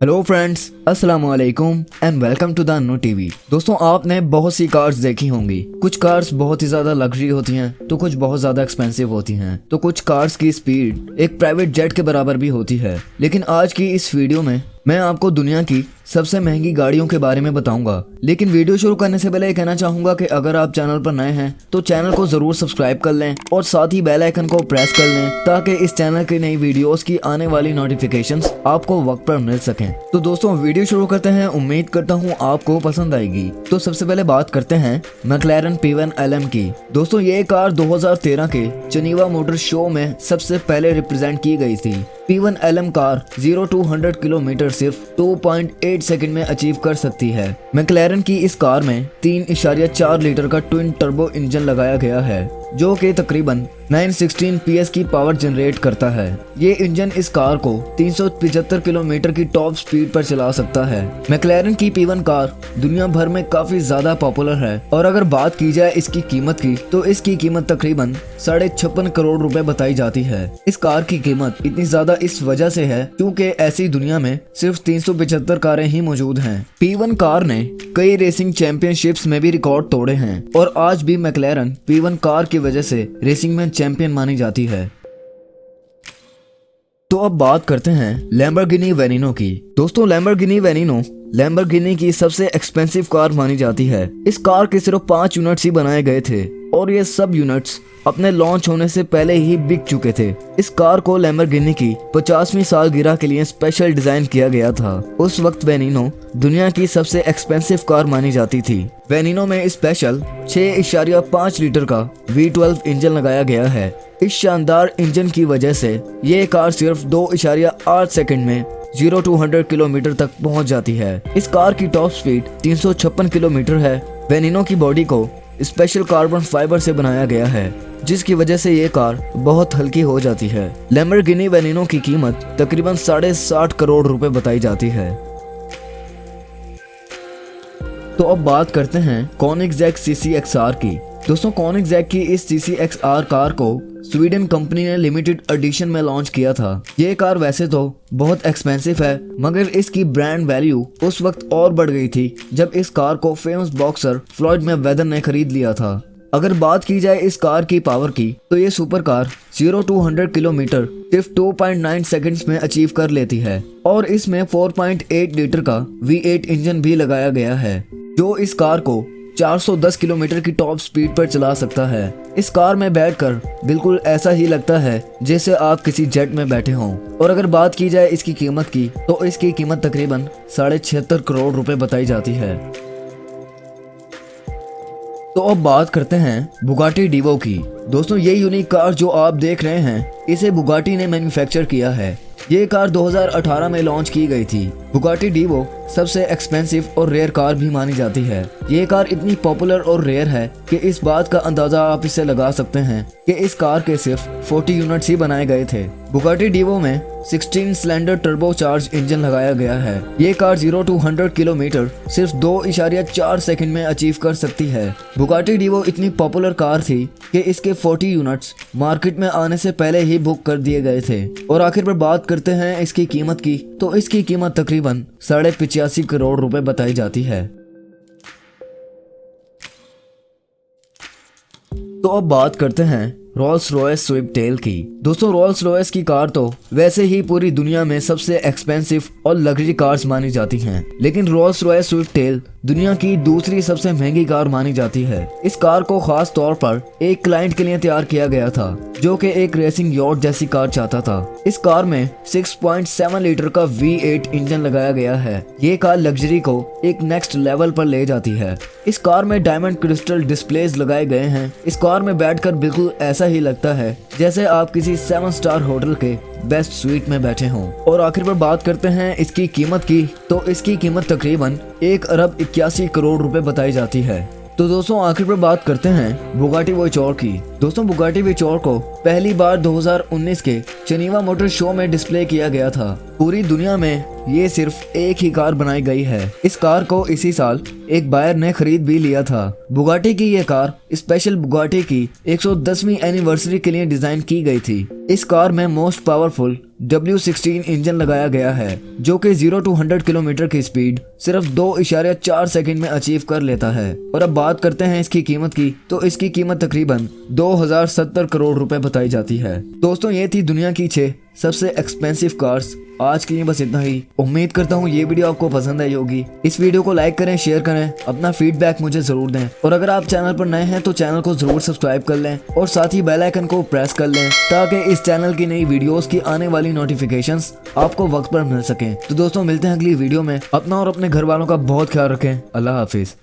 Hello friends, अस्सलाम वालेकुम and welcome to the no TV. दोस्तों, आपने बहुत सी कार्स देखी होंगी। कुछ कार्स बहुत ही ज्यादा लग्जरी होती हैं तो कुछ बहुत ज्यादा एक्सपेंसिव होती हैं। तो कुछ कार्स की स्पीड एक प्राइवेट जेट के बराबर भी होती है। लेकिन आज की इस वीडियो में मैं आपको दुनिया की सबसे महंगी गाड़ियों के बारे में बताऊंगा। लेकिन वीडियो शुरू करने से पहले कहना चाहूंगा कि अगर आप चैनल पर नए हैं तो चैनल को जरूर सब्सक्राइब कर लें और साथ ही बेल आइकन को प्रेस कर लें ताकि इस चैनल की नई वीडियोस की आने वाली नोटिफिकेशंस आपको वक्त पर मिल सकें। तो दोस्तों, वीडियो शुरू करते हैं। उम्मीद करता हूँ आपको पसंद आएगी। तो सबसे पहले बात करते हैं मैक्लेरन P1 LM की। दोस्तों, ये कार 2013 के जनीवा मोटर शो में सबसे पहले रिप्रेजेंट की गई थी। P1 LM car 0 to 100 kilometre सिर्फ 2.8 सेकंड में अचीव कर सकती है। मैक्लेरन की इस कार में 3.4 लीटर का ट्विन टर्बो इंजन लगाया गया है जो कि तकरीबन 916 PS की पावर जनरेट करता है। ये इंजन इस कार को 375 किलोमीटर की टॉप स्पीड पर चला सकता है। मैक्लेरन की P1 कार दुनिया भर में काफी ज्यादा पॉपुलर है और अगर बात की जाए इसकी कीमत की तो इसकी कीमत तकरीबन 56.5 करोड़ रुपए बताई जाती है। इस कार की कीमत इतनी ज्यादा इस वजह से है क्योंकि ऐसी दुनिया में सिर्फ 375 कारें ही मौजूद हैं। P1 कार ने कई रेसिंग चैंपियनशिप्स में भी रिकॉर्ड तोड़े हैं और आज भी मैक्लेरन P1 कार की वजह से रेसिंग में चैंपियन मानी जाती है। तो अब बात करते हैं लैम्बोर्गिनी वेनिनो की। दोस्तों, लैम्बोर्गिनी वेनिनो लैम्बोर्गिनी की सबसे एक्सपेंसिव कार मानी जाती है। इस कार के सिर्फ 5 यूनिट्स ही बनाए गए थे और ये सब यूनिट्स अपने लॉन्च होने से पहले ही बिक चुके थे। इस कार को लैम्बोर्गिनी की 50वीं सालगिरह के लिए स्पेशल डिजाइन किया गया था। उस वक्त वेनिनो दुनिया की सबसे एक्सपेंसिव कार मानी जाती थी। वेनिनो में स्पेशल 6.5 लीटर का V12 इंजन लगाया गया है। इस शानदार इंजन की वजह से ये कार सिर्फ 2.8 सेकंड में 0 to 100 किलोमीटर तक पहुंच जाती है। इस कार की टॉप स्पीड 356 किलोमीटर है। वेनिनो की बॉडी को स्पेशल कार्बन फाइबर से बनाया गया है जिसकी वजह से ये कार बहुत हल्की हो जाती है। लैम्बोर्गिनी वेनिनो की कीमत तकरीबन 60.5 करोड़ रुपए बताई जाती है। तो अब बात करते हैं कोनिग्सैग CCXR की। दोस्तों, कोनिग्सैग की इस CCXR कार को स्वीडन कंपनी ने लिमिटेड एडिशन में लॉन्च किया था। ये कार वैसे तो बहुत एक्सपेंसिव है मगर इसकी ब्रांड वैल्यू उस वक्त और बढ़ गई थी जब इस कार को फेमस बॉक्सर फ्लॉयड मैवेदर ने खरीद लिया था। अगर बात की जाए इस कार की पावर की तो ये सुपर कार 0 to 100 किलोमीटर सिर्फ 2.9 सेकंड्स में अचीव कर लेती है और इसमें 4.8 लीटर का V8 इंजन भी लगाया गया है जो इस कार को 410 किलोमीटर की टॉप स्पीड पर चला सकता है। इस कार में बैठकर बिल्कुल ऐसा ही लगता है जैसे आप किसी जेट में बैठे हों। और अगर बात की जाए इसकी कीमत की तो इसकी कीमत तकरीबन 76.5 करोड़ रुपए बताई जाती है। तो अब बात करते हैं बुगाटी डीवो की। दोस्तों, ये यूनिक कार जो आप देख रहे हैं इसे बुगाटी ने मैन्युफैक्चर किया है। ये कार 2018 में लॉन्च की गई थी। बुगाटी डीवो सबसे एक्सपेंसिव और रेयर कार भी मानी जाती है। ये कार इतनी पॉपुलर और रेयर है कि इस बात का अंदाजा आप इससे लगा सकते हैं कि इस कार के सिर्फ 40 यूनिट्स ही बनाए गए थे। बुगाटी डीवो में 16 सिलेंडर टर्बो चार्ज इंजन लगाया गया है। ये कार 0 to 100 किलोमीटर सिर्फ 2.4 सेकंड में अचीव कर सकती है। बुगाटी डीवो इतनी पॉपुलर कार थी कि इसके 40 यूनिट्स मार्केट में आने से पहले ही बुक कर दिए गए थे। और आखिर पर बात करते हैं इसकी कीमत की तो इसकी कीमत तकरीबन 85.5 करोड़ रुपए बताई जाती है। तो अब बात करते हैं रोल्स रॉयस स्विफ्ट टेल की। दोस्तों, रोल्स रॉयस की कार तो वैसे ही पूरी दुनिया में सबसे एक्सपेंसिव और लग्जरी कार्स मानी जाती हैं, लेकिन रोल्स रॉयस स्विफ्ट टेल दुनिया की दूसरी सबसे महंगी कार मानी जाती है। इस कार को खास तौर पर एक क्लाइंट के लिए तैयार किया गया था जो कि एक रेसिंग यॉट जैसी कार चाहता था। इस कार में 6.7 लीटर का V8 इंजन लगाया गया है। ये कार लग्जरी को एक नेक्स्ट लेवल पर ले जाती है। इस कार में डायमंड क्रिस्टल डिस्प्लेज लगाए गए हैं। इस कार में बैठकर बिल्कुल ऐसा ही लगता है जैसे आप किसी 7 स्टार होटल के बेस्ट स्वीट में बैठे हों। और आखिर पर बात करते हैं इसकी कीमत की तो इसकी कीमत तकरीबन 1.81 करोड़ रुपए बताई जाती है। तो दोस्तों, आखिर पर बात करते हैं बुगाटी वॉयचौर की। दोस्तों बुगाटी विचोर को पहली बार 2019 के जेनेवा मोटर शो में डिस्प्ले किया गया था। पूरी दुनिया में ये सिर्फ एक ही कार बनाई गई है। इस कार को इसी साल एक बायर ने खरीद भी लिया था। बुगाटी की ये कार स्पेशल बुगाटी की 110वीं एनिवर्सरी के लिए डिजाइन की गई थी। इस कार में मोस्ट पावरफुल W16 इंजन लगाया गया है जो कि 0 to 100 किलोमीटर की स्पीड सिर्फ 2.4 सेकंड में अचीव कर लेता है। और अब बात करते हैं इसकी कीमत की, तो इसकी कीमत तकरीबन 2070 करोड़ रुपए बताई जाती है। दोस्तों ये थी दुनिया की 6 सबसे एक्सपेंसिव कार्स। आज के लिए बस इतना ही। उम्मीद करता हूँ ये वीडियो आपको पसंद आई होगी। इस वीडियो को लाइक करें, शेयर करें, अपना फीडबैक मुझे जरूर दें। और अगर आप चैनल पर नए हैं तो चैनल को जरूर सब्सक्राइब कर लें और साथ ही बेल आइकन को प्रेस कर लें ताकि इस चैनल की नई वीडियोस की आने वाली नोटिफिकेशंस आपको वक्त पर मिल सकें। तो दोस्तों मिलते हैं अगली वीडियो में। अपना और अपने घर वालों का बहुत ख्याल रखें। अल्लाह हाफिज।